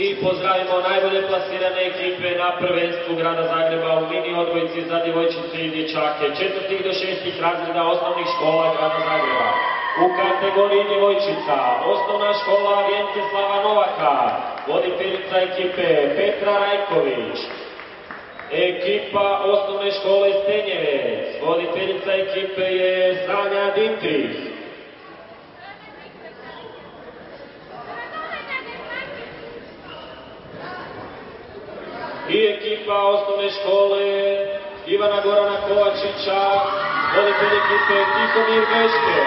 I pozdravimo najbolje plasirane ekipe na prvenstvu grada Zagreba u mini odbojci za djevojčice i dječake 4. do 6. razreda osnovnih škola grada Zagreba. U kategoriji djevojčica osnovna škola Vjenceslava Novaka, voditeljica ekipe Petra Rajković. Ekipa osnovne škole Stenjevec, voditeljica ekipe je Sanja Dimitrih. I ekipa osnovne škole Ivana Gorana Kovačića, voditelj ekipe Tihomir Beške.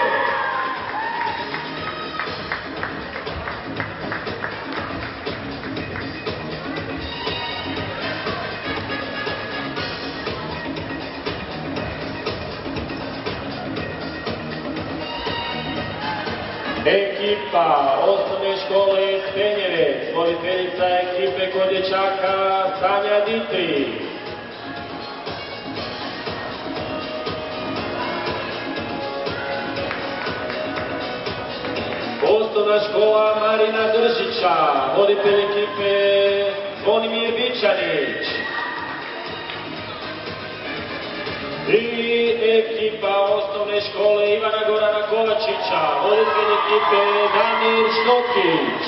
Ekipa osnovne škole Stenjevec, voditeljica ekipe kod dječaka Sanja Dimitrih. Osnovna škola Marina Držića, voditelj ekipe Zvonimir Vičanić. I ekipa osnovne škole Ivana Gorana Kovačića, voditelj ekipe Damir Štokić.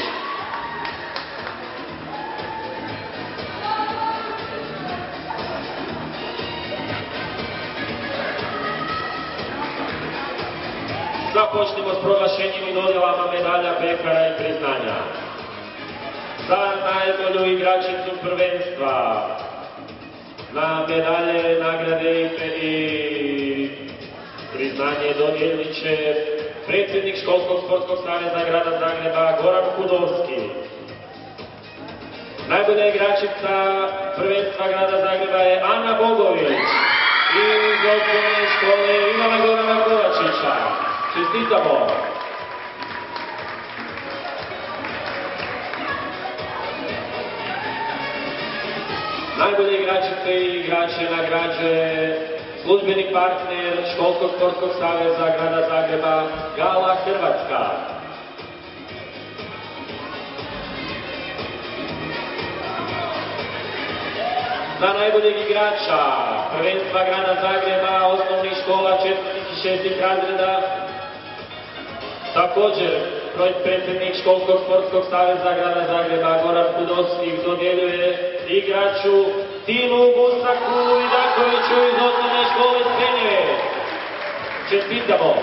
Započnimo s proglašenjem i dodjelama medalja, pehara i priznanja. Za najbolju igračicu prvenstva na medalje, nagrade i priznanje dodijelit će predsjednik Školskog sportskog saveza grada Zagreba Goran Hudovski. Najbolja igračica prvenstva grada Zagreba je Ana Bogović iz osnovne škole Ivana Gorana Kovačića. Čestitamo! Najbolje igračice i igrače nagrađuje službeni partner Školskog sportskog saveza grada Zagreba Gala Hrvatska. Za najboljeg igrača prvenstva grada Zagreba osnovnih škola 4. i 6. razreda također predsjednik Školskog sportskog saveza grada Zagreba Goran Hudovski dodjeljuje igraču Timu Busaku Vidakoviću iz osnovne škole Stenjevec. Čestitamo!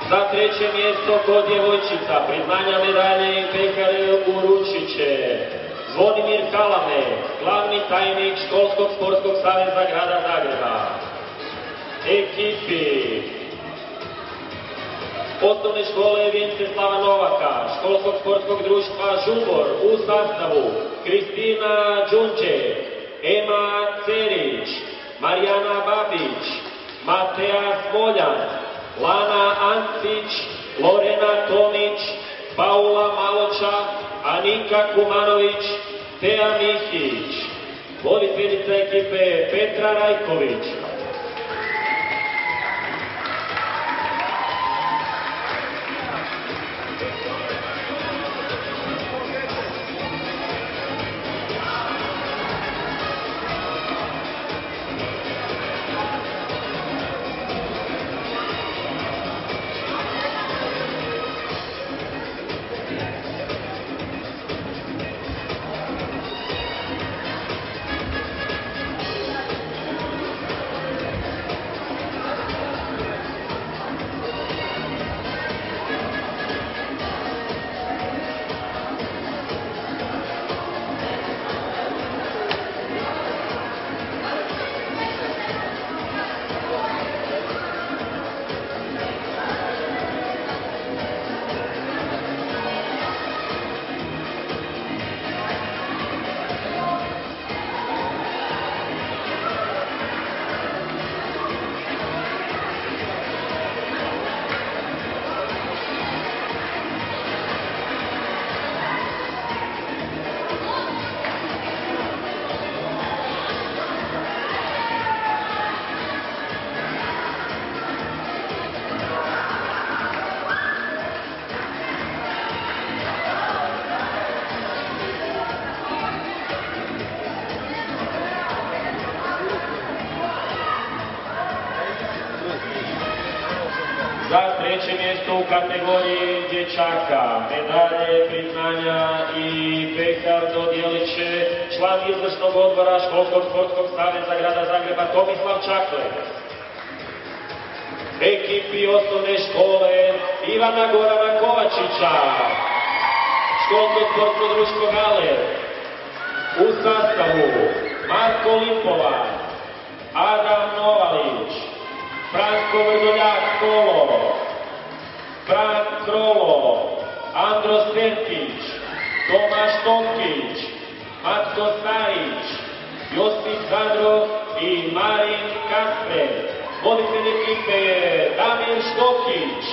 Za treće mjesto kod djevojčica priznanja medalje i pehare uručit će Zvonimir Kalame, glavni tajnik Školskog sportskog saveza grada Zagreba. Ekipi osnovne škole Vjenceslava Novaka, Školskog sportskog društva Žubor u sastavu Kristina Đunđe, Ema Cerić, Marijana Babić, Mateja Smoljan, Lana Ancić, Lorena Tomić, Paula Maloča, Anika Kumanović, Teja Mihić. Voditeljica ekipe Petra Rajković. Za treće mjesto u kategoriji dječaka medalje, priznanja i pehar dodijelit će član izvršnog odbora Školskog sportskog saveza grada Zagreba Tomislav Čaklek. Ekipi osnovne škole Ivana Gorana Kovačića, Školsko sportsko društvo Galer, u sastavu Marko Lipovac, Adam Novalić, Franko Vrdoljak Kolo, Frank Krolo, Andro Stenkić, Tomaš Tokić, Matko Starić, Josip Zadrov i Marin Kasper. Voditelj ekipe je Damir Štokić.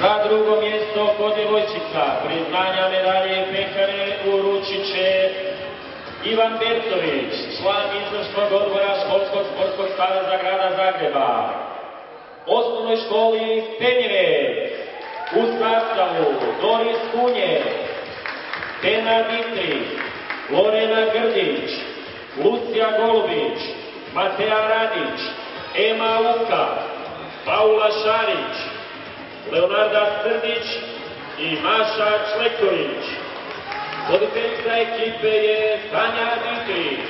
Za drugo mjesto kod djevojčica priznanja medalje i pehare uručit će Ivan Bertović, član izvršnog odbora Školskog sportskog saveza grada Zagreba. Osnovnoj školi Stenjevec, u sastavu Doris Kunje, Tena Ditrik, Lorena Grdić, Lucija Golubić, Mateja Radić, Ema Uka, Paula Šarić, Leonarda Srdić i Maša Čleković. Voditeljica ekipe je Tanja Ditrik.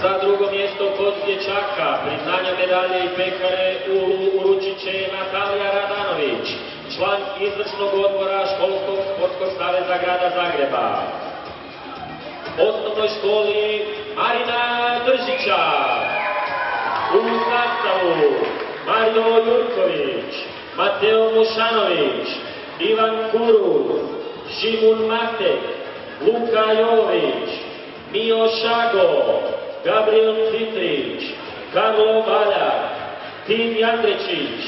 Za drugo mjesto kod dječaka priznanja medalje i pehare uručit će Natalija Radanović, član izvršnog odbora Školskog sportskog saveza grada Zagreba. Osnovnoj školi Marina Držića, u sastavu Mario Jurković, Mateo Mušanović, Ivan Kuruz, Šimun Matek, Luka Jović, Mio Šago, Gabriel Citrić, Karlo Baljak, Tim Jandrečić,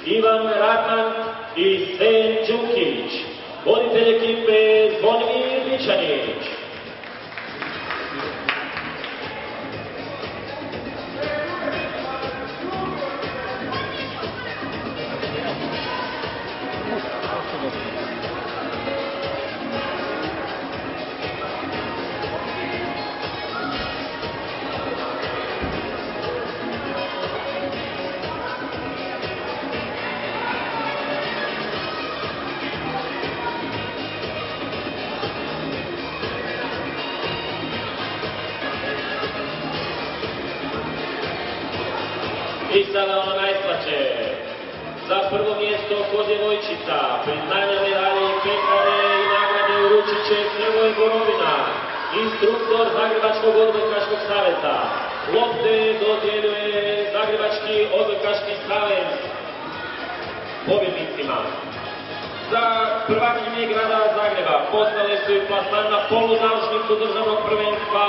Ivan Ratman i Sten Đukić. Voditelj ekipe Zvonimir Mičanić. I sada ono najslađe. Za prvo mjesto kod djevojčica priznanja medalje i pehare i nagrade uručit će Hrvoje Borovina, instruktor Zagrebačkog odbojkaškog saveza. Lopte dodjeljuje Zagrebački odbojkaški savez pobjednicima. Za prvakinje grada Zagreba postale su i plasman na poluzavršnicu državnog prvenstva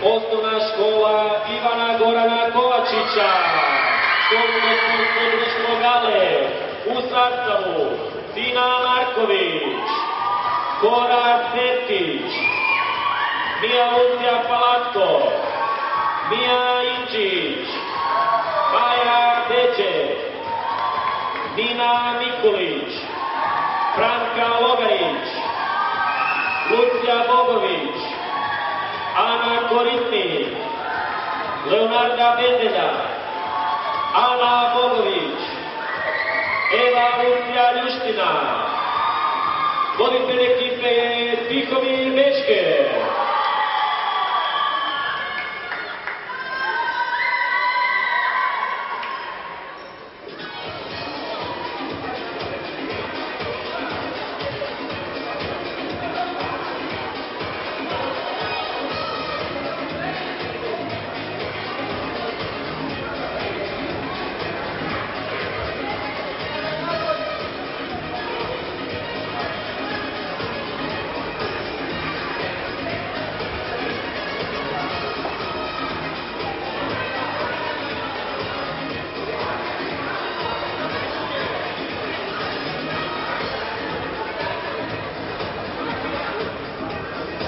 Osnovna škola Ivana Gorana Kovačića, Školsko sportsko društvo Galer, u sastavu Tina Marković, Kora Serkić, Mija Lucija Palatko, Mija Inčić, Maja Deđe, Nina Mikulić, Franka Logarić, Lucija Bogović, Ana Koritnik, Leonarda Bedelja, Ana Bogović, Eva Lucija Ljuština. Voditelj ekipe je Tihomir Bečke.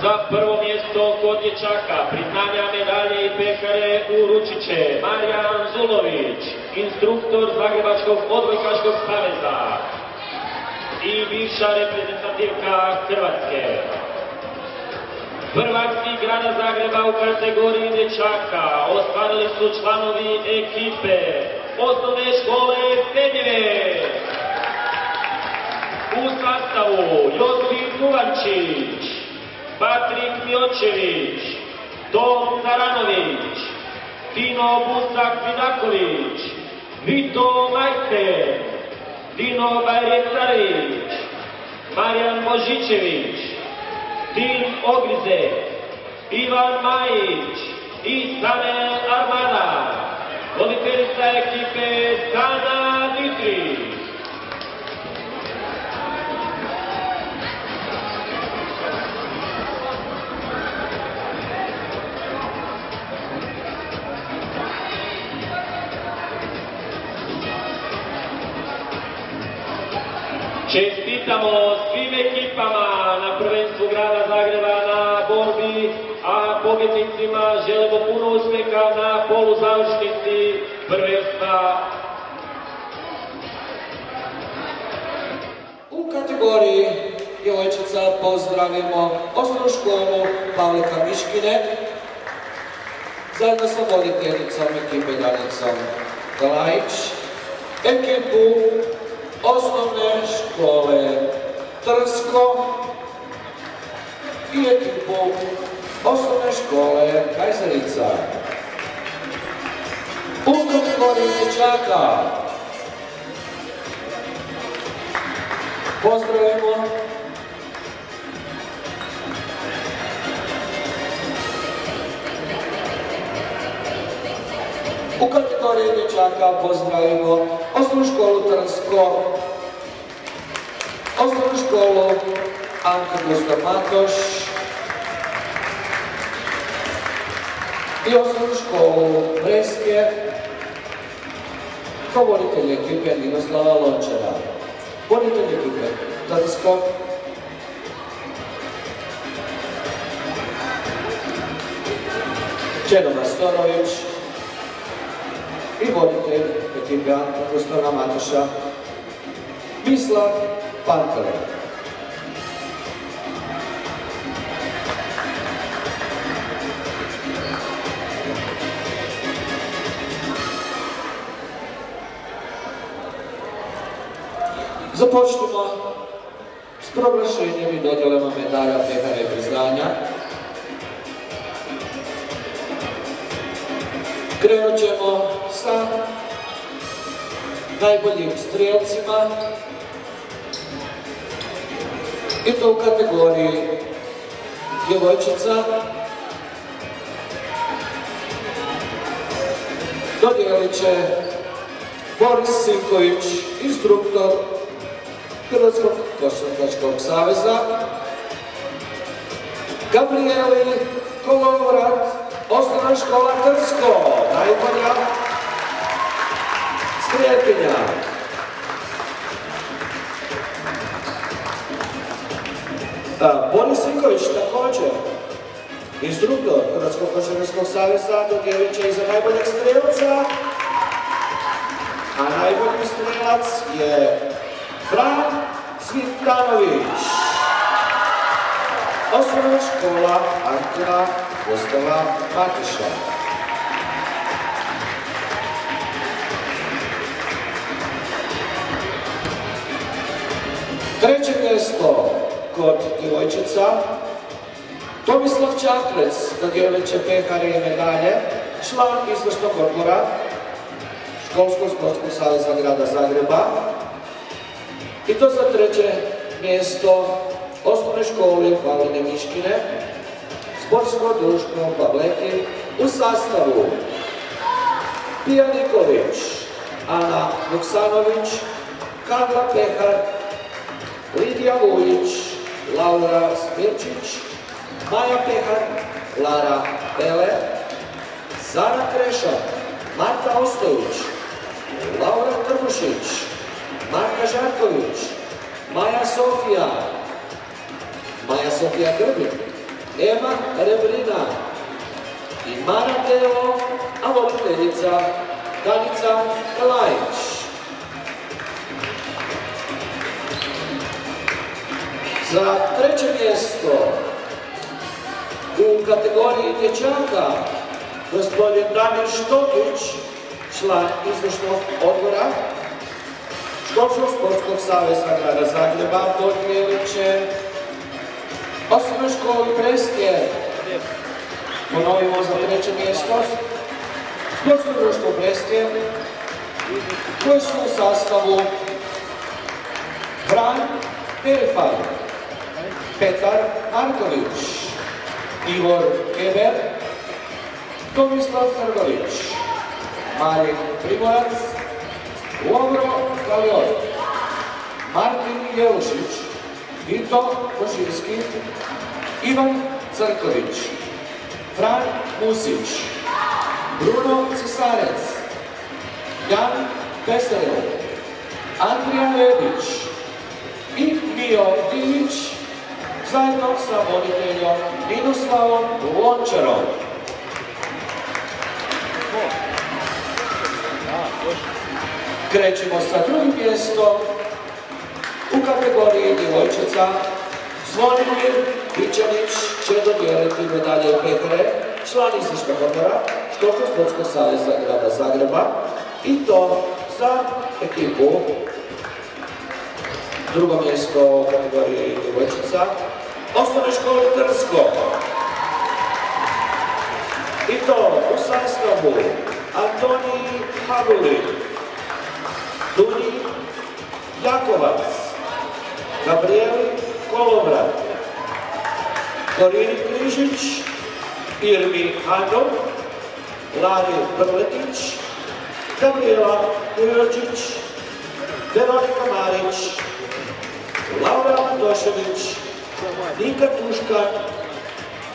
Za prvo mjesto kod dječaka priznanja medalje i pehare uručit će Marijan Zulović, instruktor Zagrebačkog odbojkaškog saveza i bivša reprezentativka Hrvatske. Prvaci grada Zagreba u kategoriji dječaka ostvarili su članovi ekipe osnovne škole Fedjeve u sastavu Josip Duvančić, Patrik Miočević, Tom Caranović, Tino Busak-Vidaković, Vito Majster, Dino Bajrec-Carević, Marijan Božičević, Tim Ogrize, Ivan Majić i Stane Armada. Voditeljica ekipe Sana Dietrich. Čestitamo svim ekipama na prvenstvu grada Zagreba na borbi, a pobjednicima želimo puno uspjeha na poluzavršnici prvenstva. U kategoriji djevojčica pozdravimo osnovnu školu Pavlika Miškine zajedno sa voditeljicom ekipe Danicom Galajić, ekipu osnovne škole Trsko i ekipu osnovne škole Kajzerica. U kategoriji dječaka pozdravimo u kategoriji dječaka pozdravimo osnovnu školu Trnsko, osnovnu školu Anka Gustav Matoš i osnovnu školu Breske, kao voditelj ekipe Ninoslava Lončara. Voditelj ekipe Trnsko, Čedomir Storović i voditelj ekipe Anka Gustav Matoša Mislav Pantele. Započnemo s proglašenjem i dodjelama medalja, pehara i priznanja. Krenut ćemo sa najboljim strijelcima i to u kategoriji djevojčica. Dodijelit će Boris Sinković, instruktor Hrvatskog košarkaškog saveza, Gabrieli Kolovrat, osnovna škola Trsko, najbolja strijelkinja. Boris Sinković također, instruktor Hrvatskog košarkaškog saveza, dodijelit će i za najboljeg strijelca, a najbolji strijelac primilac je Fran Cvitanović. Osnovna škola Antuna Gustava Matiša. Treće mjesto kod djevojčica Tomislav Čakrec, dodijelit će pehare i medalje, član izvršnog odbora Školskog sportskog saveza grada Zagreba. I to za treće mjesto osnovne škole Pavline Miškine, sportsko društvo Pavleti u sastavu Pija Nikolić, Ana Vuksanović, Karla Pehar, Lidija Vujić, Laura Smirčić, Maja Pehar, Lara Pele, Zara Kreša, Marta Ostojić, Laura Trbušić, Marka Žarković, Maja Sofija Grbin, Ema Rebrina i Mara Teo, a voditeljica Danica Kalajić. Za treće mjesto u kategoriji dječaka gospodin Damir Štokić, član izvršnog odbora Školskog sportskog saveza grada Zagreba, dodijelit će osnovnoj školi Prestje. Ponovimo za treće mjesto sportsko društvo Prestje, koje su u sastavu Fran Perifar, Petar Marković, Igor Keber, Tomislav Trgović, Marin Primorac, Lovro Kalior, Martin Jelušić, Vito Božinski, Ivan Crković, Fran Musić, Bruno Cesarec, Jan Peserel, Andrija Ledić i Mio Dilić, zajedno sa voditeljom Ninoslavom Lončarom. Krećemo sa drugim mjestom u kategoriji djevojčica. Zvonimir Pičanić će dodijeliti medalje i pehare, član izvršnog odbora Školskog sportskog saveza grada Zagreba, i to za ekipu. Drugo mjesto u kategoriji djevojčica osnovne škole Trsko. I to u sastavu Antoniji Habuli, Duni Jakovac, Gabrieli Kolovrat, Korini Križić, Irmi Handov, Lari Brletić, Gabriela Kujočić, Veronika Marić, Laura Mandošević, Nika Tuškan,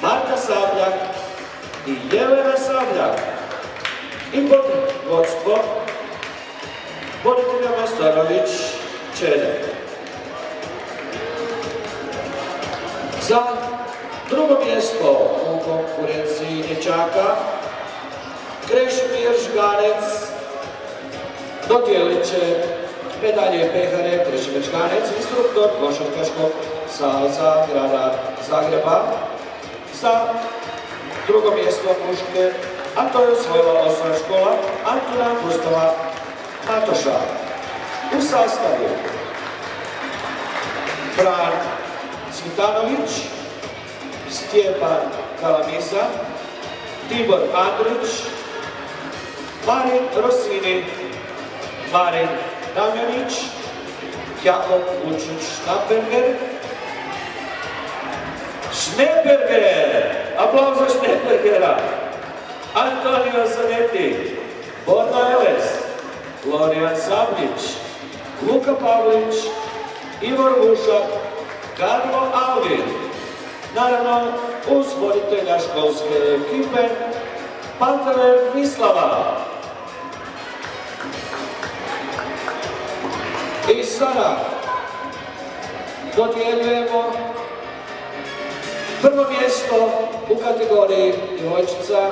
Marta Sabljak i Jelena Sabljak. I pod vodstvo voditelja Majstorović Čede. Za drugo mjesto u konkurenciji dječaka Krešimir Žganec dodijelit će medalje i pehare. Krešimir Žganec, instruktor košarkaškog saveza grada Zagreba. Za drugo mjesto muške, a to je osvojila osnovna škola Antuna Gustava Matiša. U sastavu Fran Cvitanović, Stjepan Kalamisa, Tibor Andrić, Marin Rosini, Marin Damjanić, Jakov Vučić-Štamberger, Šneberger, aplauz za Šnebergera, Antonio Zanetti, Borna Eles, Florijan Sabljić, Luka Pavlić, Ivor Vušak, Karlo Alvin, naravno uz voditelja školske ekipe Pantaler Mislava. I sada dodjeljujemo prvo mjesto u kategoriji djevojčica.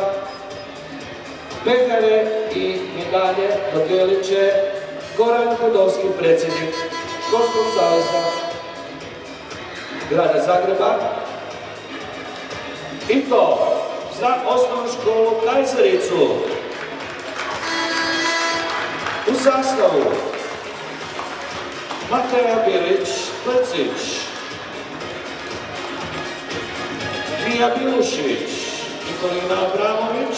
Pehare i medalje dodijelit će Goran Podolski, predsjednik Školskog saveza grada Zagreba. I to za osnovnu školu Kajzericu. U sastavu Mateja Bilić-Plecić, Mija Bilušić, Nikolina Abramović,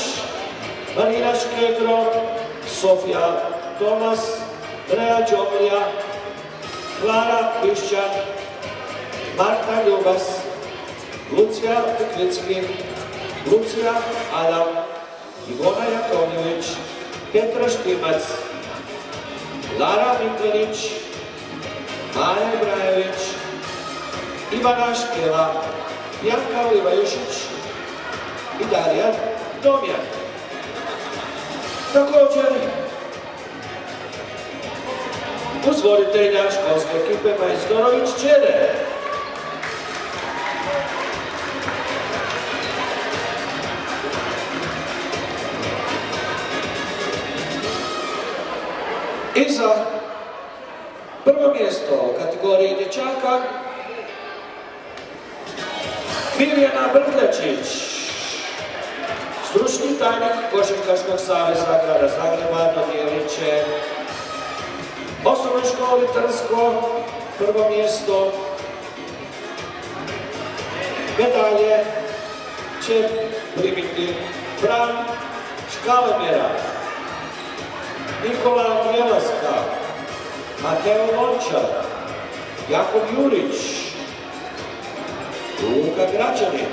Marina Škedro, Sofija Tomas, Rea Đomlja, Klara Pišćan, Marta Ljubas, Lucija Teklicki, Lucija Adam, Ivona Jakovljević, Petra Štimac, Lara Miklenić, Maja Brajević, Ivana Škela, Janka Livajušić i Darija Domjan. Također, uz voditelja školske ekipe Majstorović Čede. I za prvo mjesto u kategoriji dječaka Mirjana Brkljačić, stručni tajnik Košarkaškog saveza grada Zagreba, dodijelit će osnovnoj školi Trnsko prvo mjesto. Medalje će primiti Fran Škalemera, Nikola Mjelaska, Mateo Lončar, Jakov Jurić, Luka Građanin,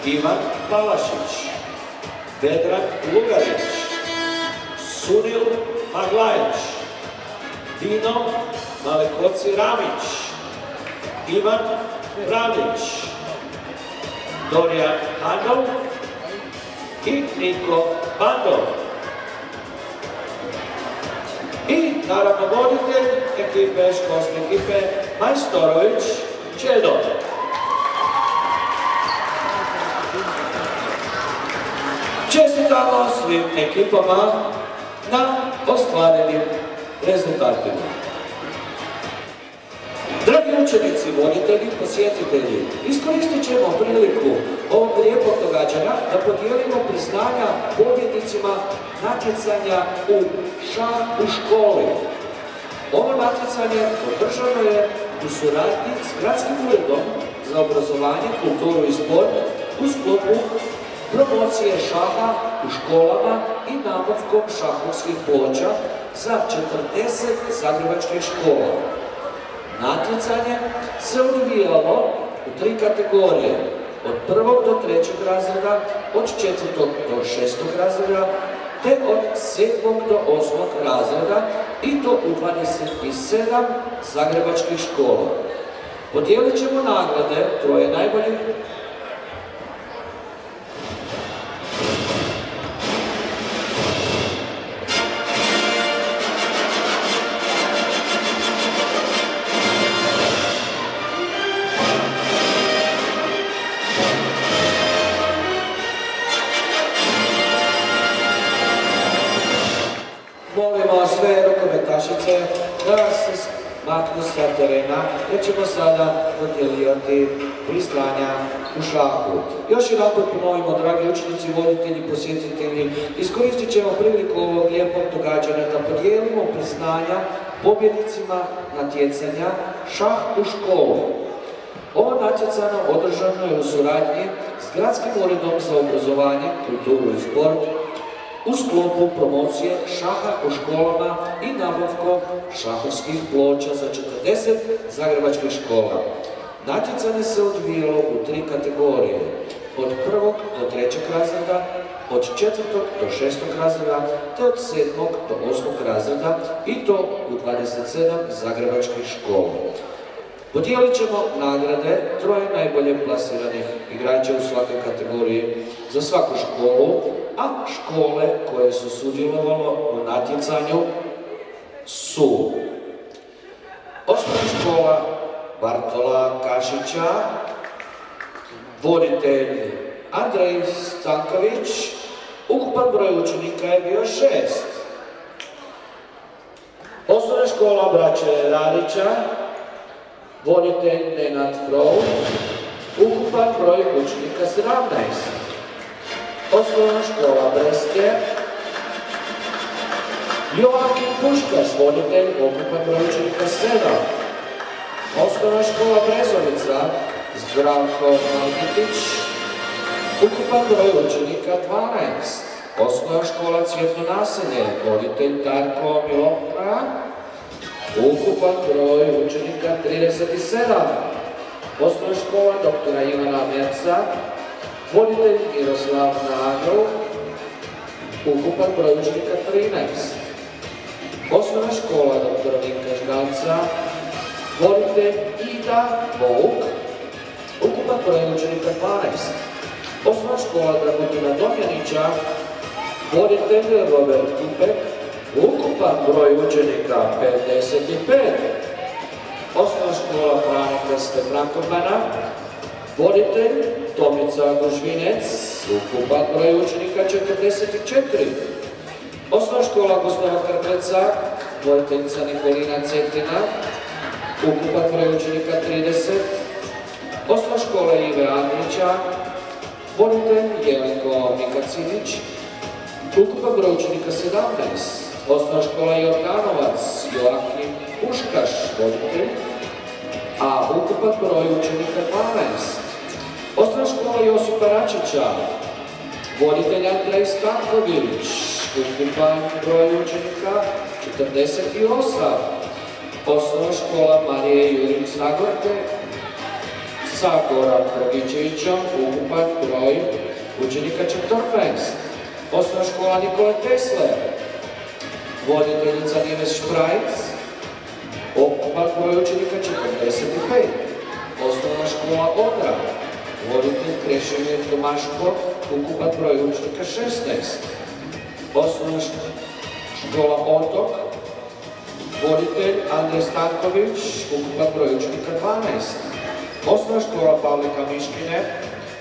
Ivan Palašić, Vedran Lugarić, Sunil Maglajić, Dino Malekoci Ramić, Ivan Ramić, Dorijan Handov i Niko Bandov. I naravno voditelj ekipe, školske ekipe Majstorović Čedo. Čestitamo svim ekipama na ostvarenim rezultatima. Dragi učenici, voditelji, posjetitelji, iskoristit ćemo priliku ovog lijepog događanja da podijelimo priznanja pobjednicima natjecanja u šah u školi. Ovo natjecanje održano je u suradnji s Gradskim uredom za obrazovanje, kulturu i sport u sklopu promocije šaha u školama i nabavkom šahovskih ploča za 40 zagrebačkih škola. Natjecanje se odvijalo u 3 kategorije, od 1. do 3. razreda, od 4. do 6. razreda, te od 7. do 8. razreda i to u 27 zagrebačkih škola. Podijelit ćemo nagrade 3 najboljih sve rukometašice da se maknu sa terena, jer ćemo sada dodjeljivati priznanja u šahu. Još jedan put ponovimo, dragi učenici, voditelji, posjetitelji, iskoristit ćemo priliku ovog lijepog događanja da podijelimo priznanja pobjednicima natjecanja šah u školu. Ovo natjecanje održano je u suradnji s Gradskim uredom za obrazovanje, kulturu i sport u sklopu promocije šaha u školama i nabavkom šahovskih ploča za 40 zagrebačkih škola. Natjecanje se odvijalo u 3 kategorije, od 1. do 3. razreda, od 4. do 6. razreda, te od 7. do 8. razreda i to u 27 zagrebačkih škola. Podijelit ćemo nagrade 3 najbolje plasiranih igrača u svakoj kategoriji za svaku školu, a škole koje su sudjelovalo u natjecanju su Osnovna škola Bartola Kašića, voditelj Andrej Stanković, ukupan broj učenika je bio 6. Osnovna škola braće Radića, voditelj Nenad Frout, ukupan broj učenika 17. Osnovna škola Brestje, Joakim Puškaš, voditelj, ukupan broj učenika 7. Osnovna škola Brezovica, Zdravko Malgitić, ukupan broj učenika 12. Osnovna škola Cvjetno naselje, voditelj Darko Milovka, ukupan broj učenika 37. Osnovna škola doktora Ivana Merca, voditelj Miroslav Nagl, ukupan broj učenika 13. Osnovna škola doktora Vinka Žgalca, voditelj Ida Vouk, ukupan broj učenika 12. Osnovna škola Dragutina Domjanića, voditelj Robert Kupek, ukupan broj učenika 55. Osnovna škola Frane Krste Frankopana, voditelj Tomica Gužvinec, ukupan broj učenika 44. Osnovna škola Gustava Krkleca, voditeljica Nikolina Cetina, ukupan broj učenika 30. Osnovna škola Ive Andrića, voditelj Jelenko Mikacinić, ukupan broj učenika 17. Osnovna škola Jordanovac, Joakim Puškaš, voditelj, a ukupan broj učenika 12. Osnovna škola Josipa Račića, voditelj Andrej Stanković, ukupan broj učenika 48. Osnovna škola Marije Jurin Zagorke sa Goran Dragičevićom, ukupan broj učenika 14. Osnovna škola Nikole Tesle, voditeljica Nives Šprajc, ukupan broj učenika 45. Osnovna škola Odra, voditelj Krešimir Tomaško, ukupan broj učenika 16. Osnovna škola Otok, voditelj Andrej Stanković, ukupan broj učenika 12. Osnovna škola Pavlika Miškine,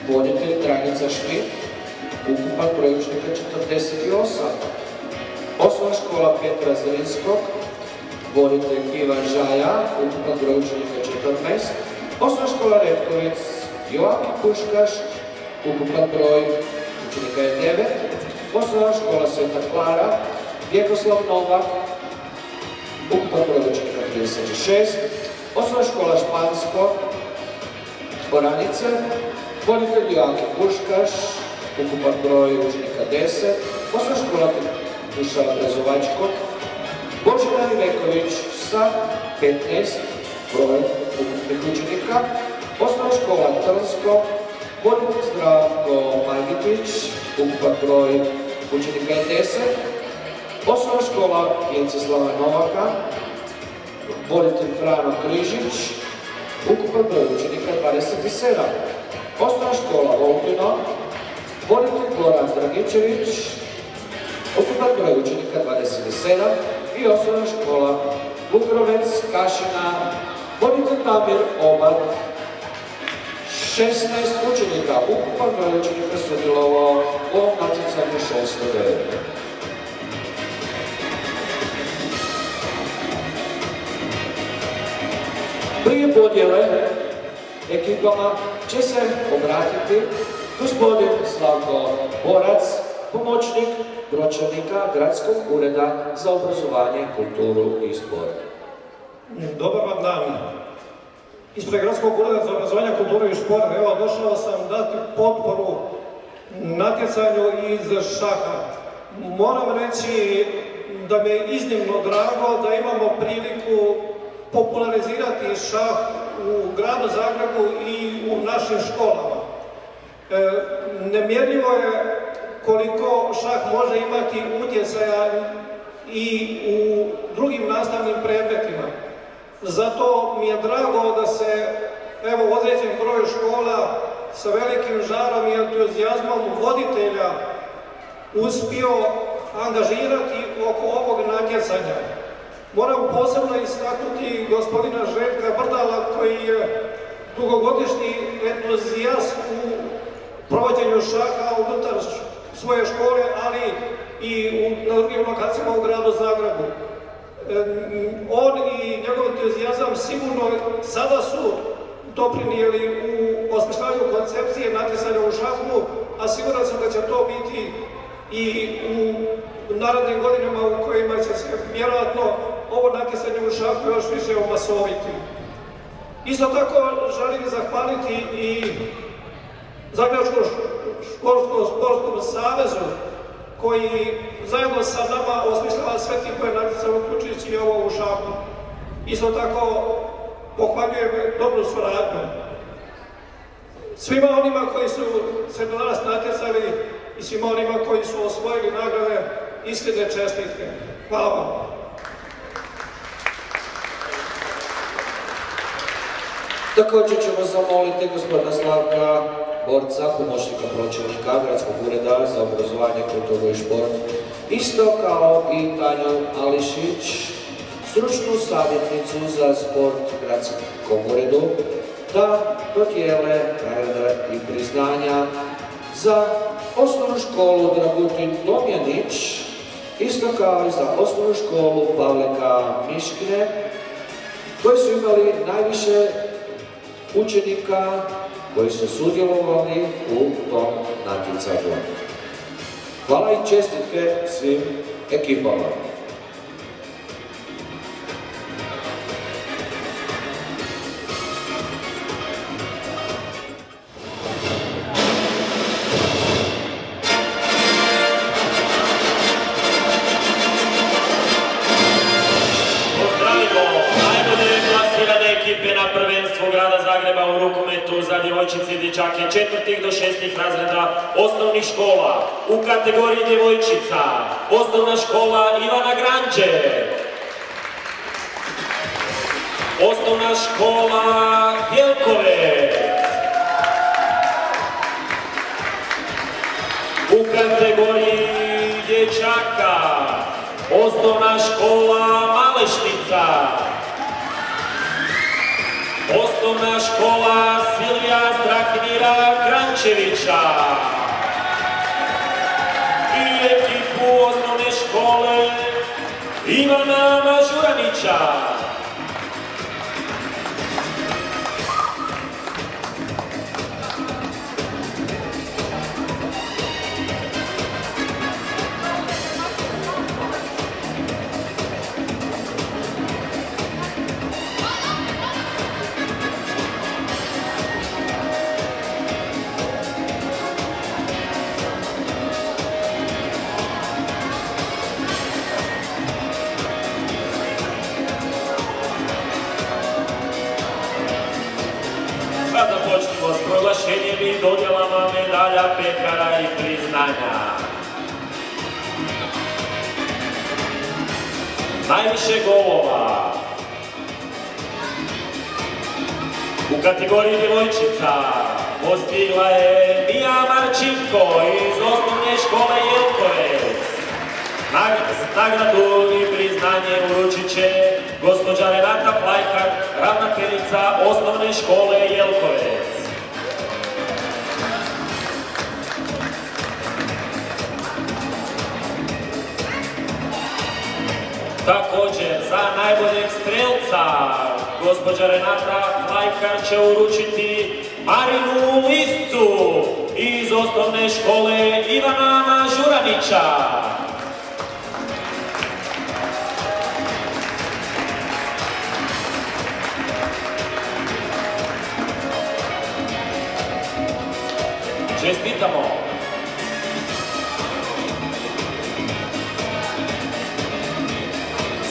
voditelj Dragica Šmit, ukupan broj učenika 48. Osnovna škola Petra Zrinskog, voditelj Ivan Žaja, ukupan broj učenika 14. Osnovna škola Retkovec, Joakim Puškaš, ukupan broj učenika je 9. Osnovna škola Sveta Klara, Vjekoslav Novak, ukupan broj učenika 36. Osnovna škola Špansko, Oranice, voditelj Joakim Puškaš, ukupan broj učenika 10. Osnovna škola Duša Brezovačko, Božidar Iveković sa 15 broj ukupnih učenika. Osnovna škola Trnsko, voditelj Zdravko Margitić, ukupan broj učenika je 10. Osnovna škola Vjenceslava Novaka, voditelj Frano Križić, ukupan broj učenika 27. Osnovna škola Voltino, voditelj Goran Dragičević, ukupan broj učenika 27. I osnovna škola Vukrovec, Kašina, voditelj Damir Obad, 16 učenika, ukupan broj učenika sudjelovao u ovom natjecanju 609. Prije podjele ekipama će se obratiti gospodin Slavko Borac, pomoćnik pročelnika Gradskog ureda za obrazovanje, kulturu i sport. Dobar vam dan. Ispred Gradskog ureda za obrazovanje, kulturu i sport, evo, došao sam dati potporu natjecanju iz šaha. Moram reći da mi je iznimno drago da imamo priliku popularizirati šah u gradu Zagrebu i u našim školama. Nemjerljivo je koliko šah može imati utjecaja i u drugim nastavnim predmetima. Zato mi je drago da se evo određen broj škola sa velikim žarom i entuzijazmom voditelja uspio angažirati oko ovog natjecanja. Moram posebno istaknuti gospodina Željka Brdala koji je dugogodišnji entuzijast u provođenju šaha unutar svoje škole, ali i na drugim lokacijama u gradu Zagrebu. On i njegov entuzijazam sigurno sada su doprinijeli u osmišljavanju koncepcije natjecanja u šahu, a siguran sam da će to biti i u narednim godinama u kojima će se vjerojatno ovo natjecanje u šahu još više omasoviti. Isto tako želim zahvaliti i Zagrebačkom školskom sportskom savezu koji zajedno sa nama osmišljava sve tipove natjecanja uključujući i ovo u šahu. Isto tako pohvaljujem dobru suradnju. Svima onima koji su se do nas natjecali i svima onima koji su osvojili nagrade, iskrene čestitke. Hvala vam. Također ćemo zamoliti gospodina Slavka Borca, pomoćnika pročelnika Gradskog ureda za obrazovanje, kulturu i šport, isto kao i Tanju Ališić, stručnu savjetnicu za sport Gradskom uredu, da dodijele nagrade i priznanja za osnovnu školu Dragutin Tomjanić, isto kao i za osnovnu školu Pavleka Miškine, koji su imali najviše učenika koji su sudjelovali u tom natjecanju. Hvala i čestitke svim ekipama. Zagreba u rukometu za djevojčice i dječake 4. do 6. razreda osnovnih škola. U kategoriji djevojčica osnovna škola Ivana Granđe, osnovna škola Jelkovec, u kategoriji dječaka osnovna škola Malešnica, osnovna škola Silvija Strahimira Krančevića i ekipu osnovne škole Ivana Mažuranića. Sada počnimo s proglašenjem i dodjelama medalja, pekara i priznanja. Najviše golova u kategoriji djevojčica postigla je Mija Marčinko iz osnovne škole Jelkovec. Nagradu i priznanje uručit će gospođa Renata Plajkar, ravnateljica osnovne škole Jelkovec. Također, za najboljeg strelca gospođa Renata Plajkar će uručiti Marinu Liscu iz osnovne škole Ivana Mažuranića. Čestitamo!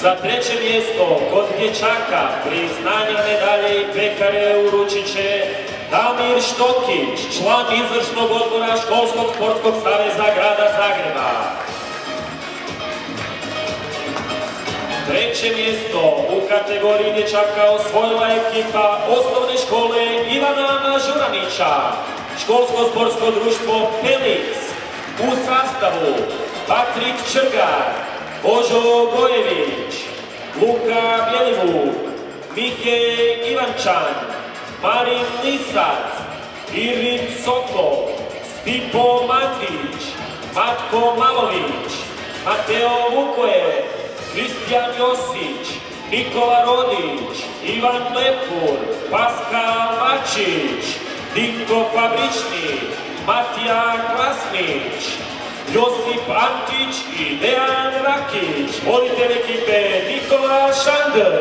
Za treće mjesto kod dječaka priznanja, medalje i pekare uručit će Damir Štokić, član izvršnog odbora Školskog sportskog saveza grada Zagreba. Treće mjesto u kategoriji dječaka osvojila ekipa osnovne škole Ivana Mažuranića, Školsko sportsko društvo Pelic, u sastavu Patrik Črgar, Božo Gojević, Luka Bjelivuk, Mike Ivančan, Marin Lisac, Irin Sokol, Stipo Matić, Matko Malović, Mateo Vukojev, Kristijan Kristijan Josić, Nikola Rodić, Ivan Lepur, Paskal Mačić, Dinko Fabrični, Matija Klasnić, Josip Antić i Dejan Rakić, voditelj ekipe Nikola Šandr.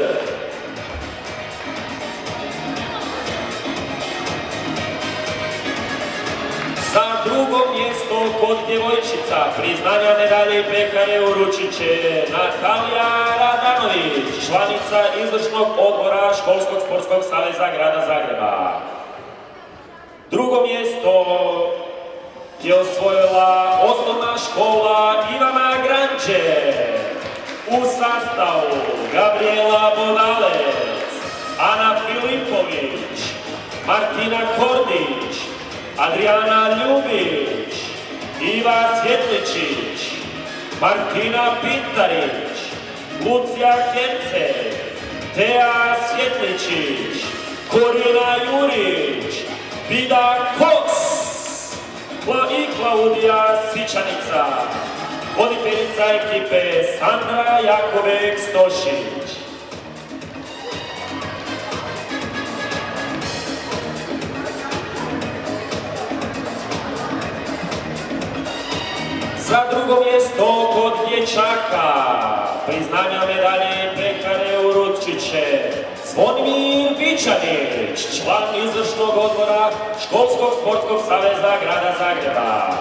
Za drugo mjesto kod djevojčica priznanja medalje i pehare uručit će Natalija Radanović, članica izvršnog odbora Školskog sportskog saveza grada Zagreba. Drugo mjesto je osvojila osnovna škola Ivana Granđe u sastavu Gabriela Bodalec, Ana Filipović, Martina Kordić, Adriana Ljubić, Iva Svjetličić, Martina Pintarić, Lucija Herceg, Teja Svjetličić, Korina Jurić, Vida Koks i Klaudija Sičanica, voditeljica ekipe Sandra Jakovek-Stošić. Za drugo mjesto kod dječaka priznanja medalje i pehare uručit će Zvonimir Bičanić, član izvršnog odbora Školskog sportskog saveza grada Zagreba.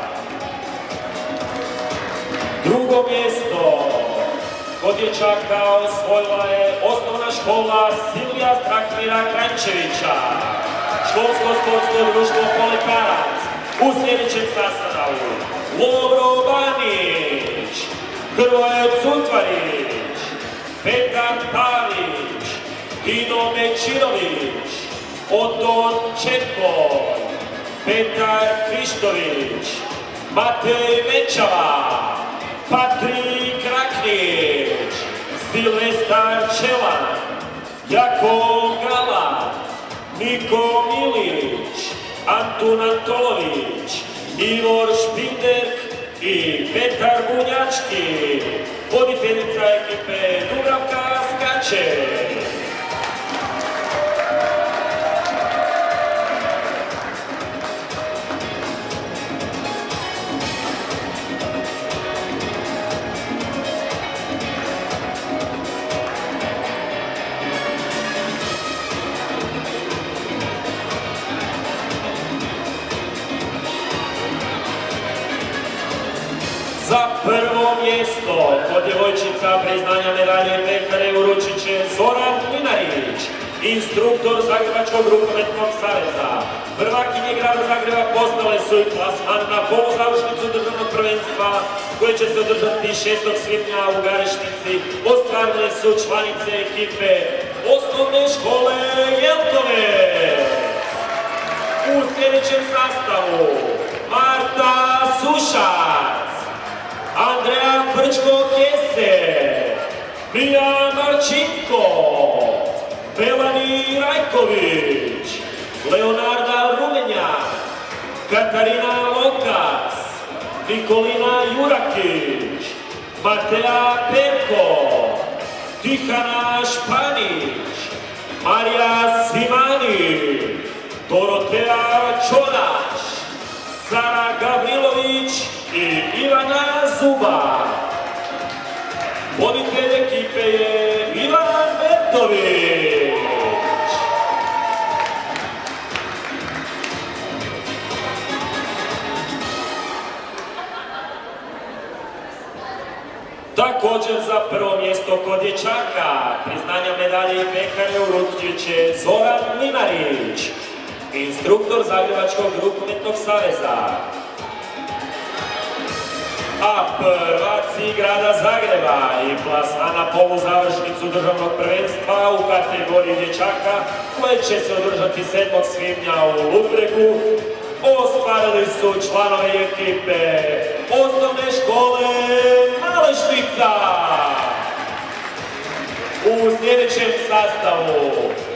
Drugo mjesto kod dječaka osvojila je osnovna škola Silvija Strahmira Krančevića, Školsko sportsko društvo Polikarac, u sljedećem sastavu Lovro Banić, Hrvoje Cutvarić, Petar Pavić, Dino Mečirović, Oton Čekoj, Petar Krištović, Matej Mečava, Patrik Raknić, Silvestar Čelan, Jakov Galan, Niko Milić, Antun Antolović, Ivor Špinderk i Petar Bunjački, voditeljica ekipe Dubravka Skače. Za prvo mjesto kod djevojčica priznanja medalje i pehare uručit će Zoran Mlinarić, instruktor Zagrebačkog rukometnog saveza. Prvakinje grada Zagreba postale su i plasman na poluzavršnicu državnog prvenstva koje će se održati 6. svibnja u Garešnici. Ostvarile su članice ekipe osnovne škole Jelkovec. U sljedećem sastavu Marta Sušac, Andreja Prčko-Kese, Mija Marčinko, Melani Rajković, Leonarda Rumenjak, Katarina Lokas, Nikolina Jurakić, Mateja Perko, Tihana Španić, Marija Simani, Doroteja Čonaš, Sara Gavrilović i Ivana Zuba. Voditelj ekipe je Ivan Bertović. Također za prvo mjesto kod dječaka priznanja medalje i pehare uručit će Zoran Mlinarić, instruktor Zagrebačkog rukometnog saveza. A prvaci grada Zagreba i plasman na poluzavršnicu državnog prvenstva u kategoriji dječaka koje će se održati 7. svibnja u Ludbregu ostvarili su članovi ekipe osnovne škole Malešnica. U sljedećem sastavu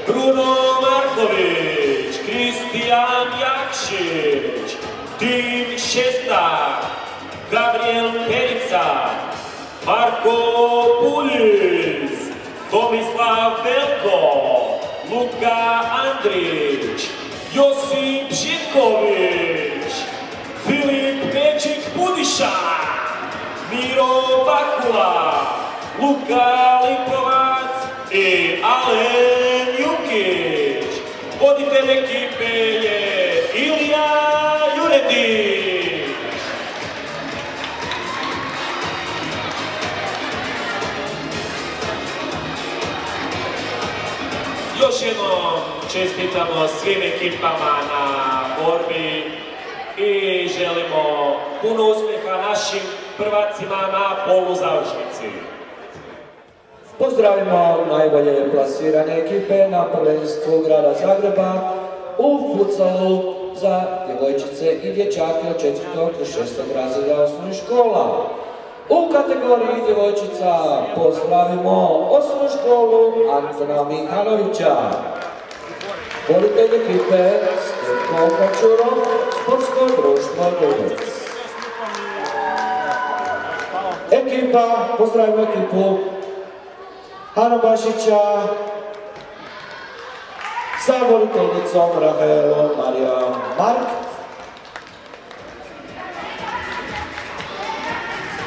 Bruno Marković, Kristijan Jakšić, Tim Šestak, Gabriel Perica, Marko Puljić, Tomislav Belko, Luka Andrić, Josip Živković, Filip Pečić-Budiša, Miro Bakula, Luka Lipovac i Alen Jukić. Voditelj ekipe je Ilija Juretić. Još jednom čestitamo svim ekipama na borbi i želimo puno uspjeha našim prvacima na poluzavršnici. Pozdravimo najbolje plasirane ekipe na prvenstvu grada Zagreba u futsalu za djevojčice i dječake od 4. do 6. razreda osnovnih škola. U kategoriji djevojčica pozdravimo osnovnu školu Antona Mihanovića. Voditelj ekipe Stepko Kačuro, sportsko društvo Dubec. Ekipa, pozdravimo ekipu Hano Bašića sa voditeljicom Rahelom Marijom Mark,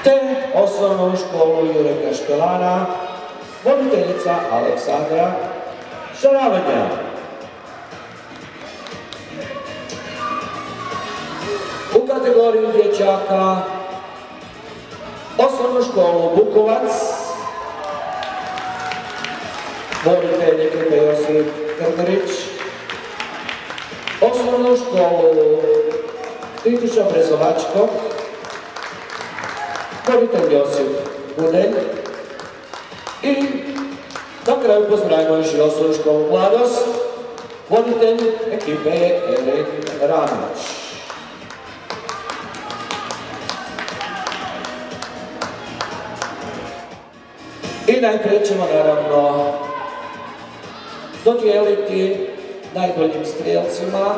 te osnovnu školu Jureka Štelana, voditeljica Aleksandra Šaravenja. U kategoriji dječaka osnovnu školu Bukovac, voditelj ekipe Josip Grgrić, osnovnu školu Tituša Brezovačko, voditelj Josip Budelj i na kraju pozdravimo još i osnovnu školu Mladost, voditelj ekipe je Erik Ramić. I najprije ćemo naravno dodijeliti najboljim strijelcima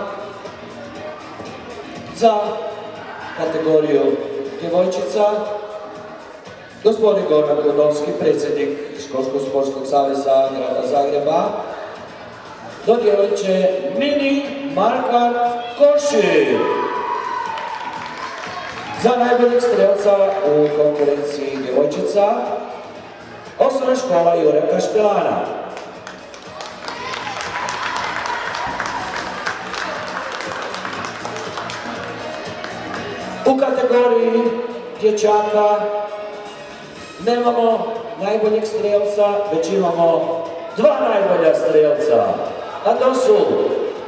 za kategoriju djevojčica. Gospodin Goran Godovski, predsjednik Školsko-sportskog saveza grada Zagreba, dodijelit će Mini Markan Košir za najboljeg strijelca u konkurenciji djevojčica. Osnovna škola Jureka Štelana. U kategoriji dječaka nemamo najboljeg strijelca, već imamo dva najbolja strijelca. A to su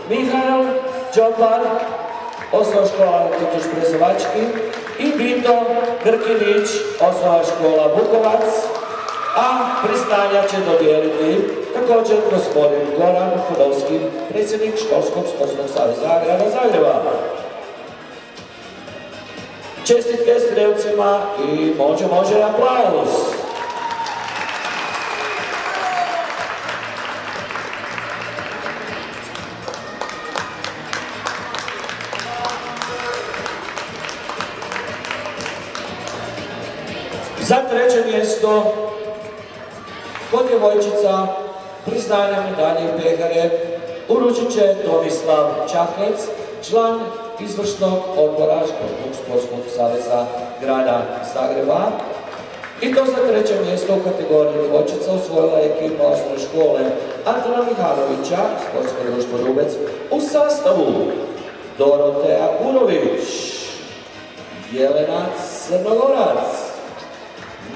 Mihael Čopar, osnovna škola Tituš Brezovački, i Vito Grkinić, osnovna škola Bukovac, a priznanja će dodijeliti također gospodin Goran Hodovski, predsjednik Školskog sportskog saveza grada Zagreba. Čestitke strijelcima i može aplauz. Za treće mjesto kod djevojčica priznanja medalje i pehare uručit će Tomislav Čaklec, član izvršnog odbora Školskog sportskog saveza grada Zagreba. I to za treće mjesto u kategoriji djevojčica osvojila je ekipa osnovne škole Antona Mihanovića, sportsko društvo Dubec, u sastavu Dorotea Kurović, Jelena Crnogorac,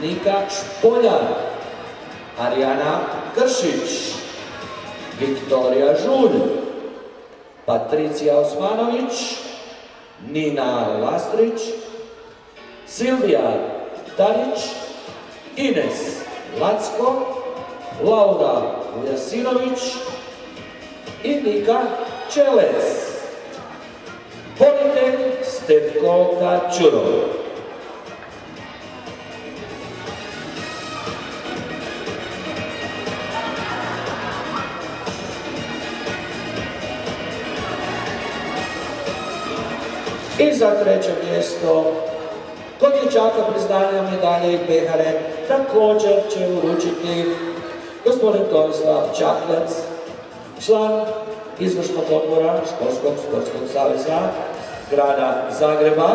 Nika Špoljan, Arijana Kršić, Viktorija Žulj, Patricija Osmanović, Nina Lastrić, Silvija Tarić, Ines Lacko, Laura Jasinović i Nika Čelec. Voditelj Stepko Kačuro. I za treće mjesto kod dječaka priznanja medalje i pehare također će uručiti gospodin Tomislav Čaklec, član izvršnog odbora Školskog sportskog saveza grada Zagreba.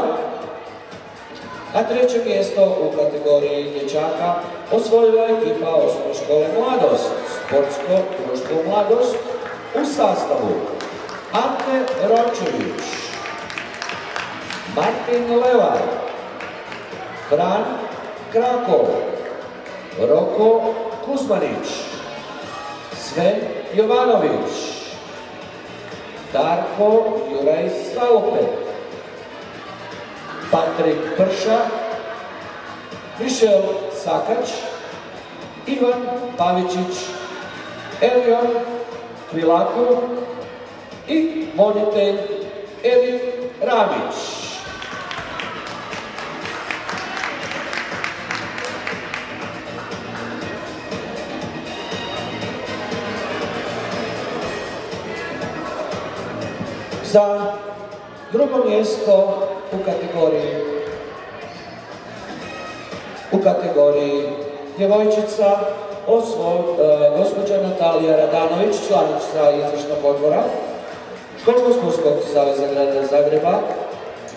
Na treće mjesto u kategoriji dječaka osvojila ekipa osnovne škole Mladost, sportsko društvo Mladost u sastavu Ante Ročević, Martin Levar, Fran Krakov, Roko Kuzmanić, Sven Jovanović, Darko Juraj Salope, Patrik Prša, Mišel Sakač, Ivan Pavičić, Elion Kvilakov i voditelj Elin Ramić. Za drugo mjesto u kategoriji djevojčica gospođa Natalija Radanović, članica izvršnog odbora Školskog sportskog saveza grada Zagreba,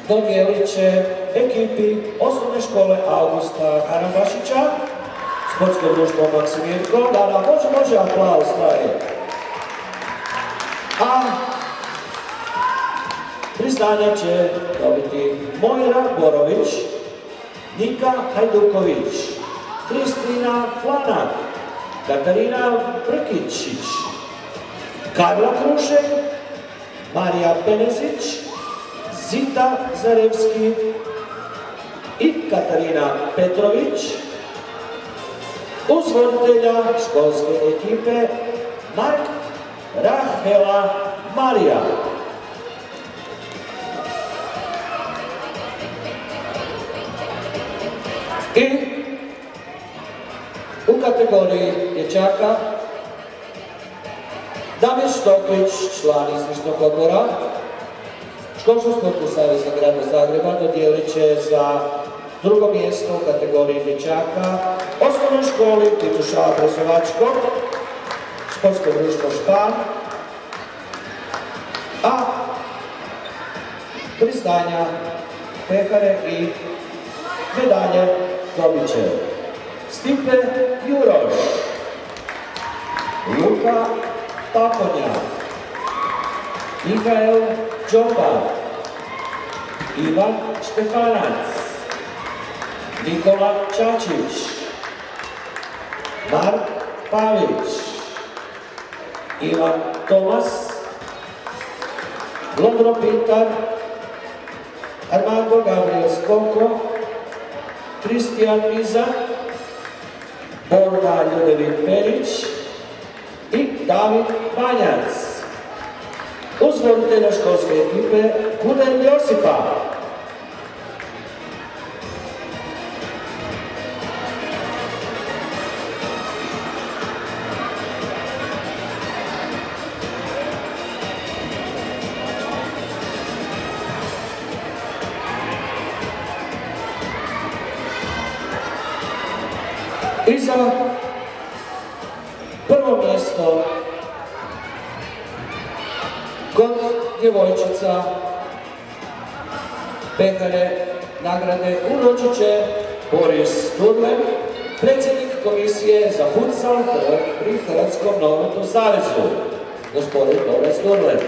dodijelit će ekipi osnovne škole Augusta Karambašića, sportsko društvo Maksimirko. Može aplauz, traje. A priznanje će dobiti Mojra Borović, Nika Hajduković, Kristina Flanak, Katarina Brkičić, Karla Krušek, Marija Penezić, Zita Zarevski i Katarina Petrović, uz voditelja školske ekipe Mark Rahela Marija. I u kategoriji dječaka Damir Štoklić, član izvršnog odbora Školskog sportskog saveza grada Zagreba, dodijelit će za drugo mjesto u kategoriji dječaka osnovnoj školi Tituša Brezovačkog, sportsko društvo Špan, a priznanja, pehare i medalje dobit će Stipe Juroš, Luka Pakonja, Mihael Čopa, Ivan Štefanac, Nikola Čačić, Mark Pavić, Ivan Tomas, Lodro Pintar, Armando Gabriel Skoko, Kristijan Miza, Borna Ljudevit Perić i David Banjac. Uz voditelja školske ekipe Kuder Josipa. I za prvo mjesto kod djevojčica pehare nagrade uručit će Boris Turlen, predsjednik komisije za futsal pri Hrvatskom nogometnom savezu, gospodin Boris Turlen.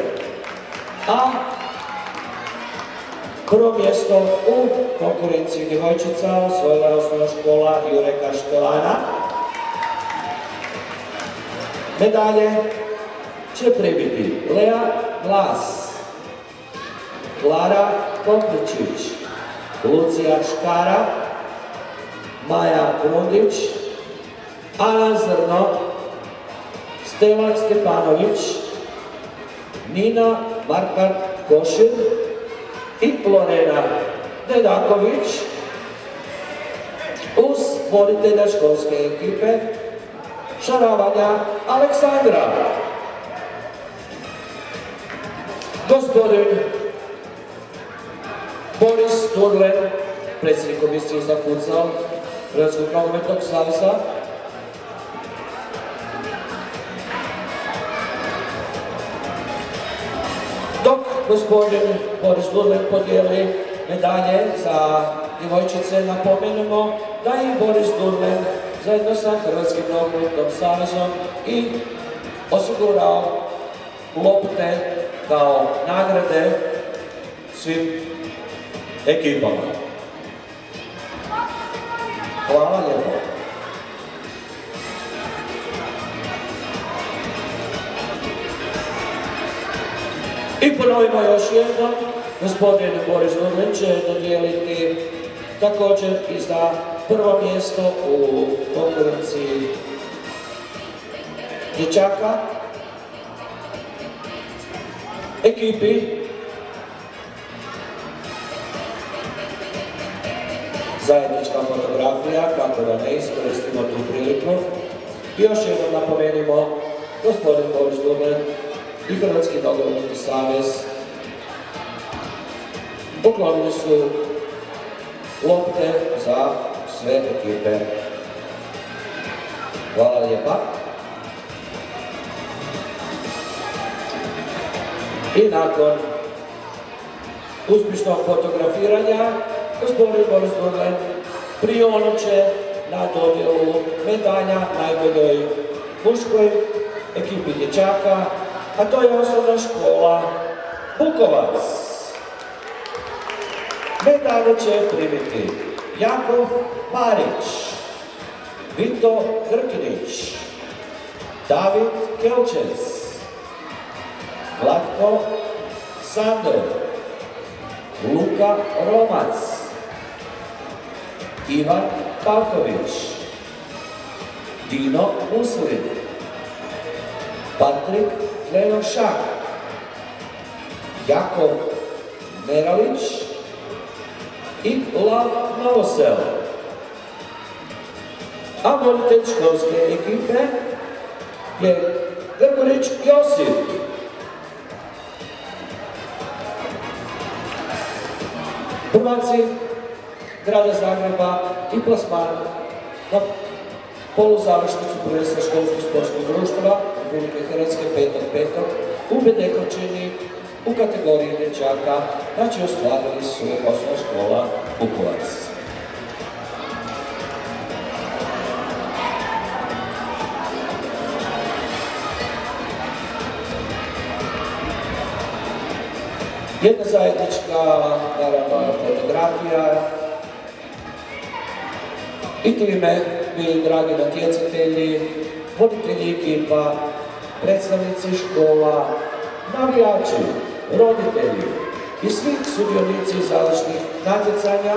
A prvo mjesto u konkurenciji djevojčica osvojila osnovna škola Jureka Štelana. Medalje će pribiti Lea Glas, Klara Kompličić, Lucija Škara, Maja Grundić, Ana Zrno, Stela Stepanović, Nina Markart Košir i Lorena Dedaković, uz voditelja školske ekipe Šaravanja Aleksandra. Gospodin Boris Turlen, predsjednik komisije za futsal Hrvatskog nogometnog saveza, gospodin Boris Durlen podijeli medalje za djevojčice, napomenemo da je Boris Durlen zajedno sa Hrvatskim nogometnim savezom i osigurao lopte kao nagrade svim ekipama. Hvala lijepo. I ponovimo još jednom, gospodin Boris Durlen će dodijeliti također i za prvo mjesto u konkurenciji dječaka ekipi zajednička fotografija, kako da ne iskoristimo tu priliku. I još jednom napomenimo, gospodin Boris Durlen i Hrvatski nogometni savez poklonili su lopte za sve ekipe. Hvala lijepa. I nakon uspješnog fotografiranja, gospodin Boris Durlen prionut će na dodjelu medalja najboljoj muškoj ekipi dječaka, a to je osnovna škola Bukovac. Medalje će primiti Jakov Marić, Vito Grkinić, David Kelčec, Vlatko Sandor, Luka Romac, Ivan Pavković, Dino Muslin, Patrik Leošak, Jakov Meralić i Lav Novosel. A voditelj školske ekipe je Grgurić Josip. Prvaci grada Zagreba i plasman na poluzavršnicu prvenstva školskih sportskih društava Republike Hrvatske 5.5. u Bedekovčini u kategoriji dječaka, znači ostvarili su osnovna škola Bukovac. Jedna zajednička, naravno, fotografija i time bili dragi natjecatelji, voditelji ekipa, predstavnici škola, navijači, roditelji i svi sudionici završnih natjecanja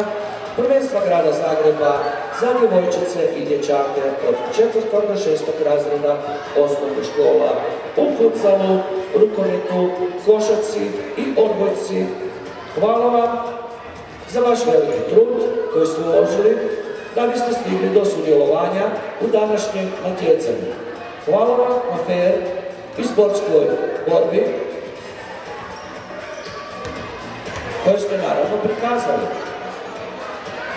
prvenstva grada Zagreba za djevojčice i dječake od 4. do 6. razreda osnovnih škola u futsalu, rukometu, košarci i odbojci. Hvala vam za vaš veliki trud koji ste uložili da biste stigli do sudjelovanja u današnjem natjecanju. Hvala vam na fair i sportskoj borbi koju ste naravno prikazali.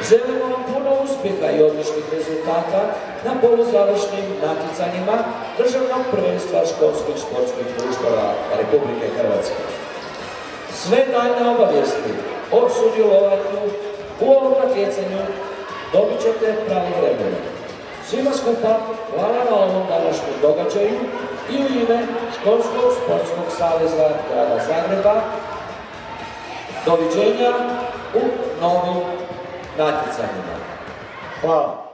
Želimo vam puno uspjeha i odličnih rezultata na poluzavršnim natjecanjima državnog prvenstva školskih sportskih društava Republike Hrvatske. Sve daljne obavijesti o sudjelovanju u ovom natjecanju dobit ćete pravovremeno. Svima skupa hvala na ovom današnjem događaju i u ime Školskog sportskog saveza grada Zagreba. Doviđenja u novim natjecanjima. Hvala.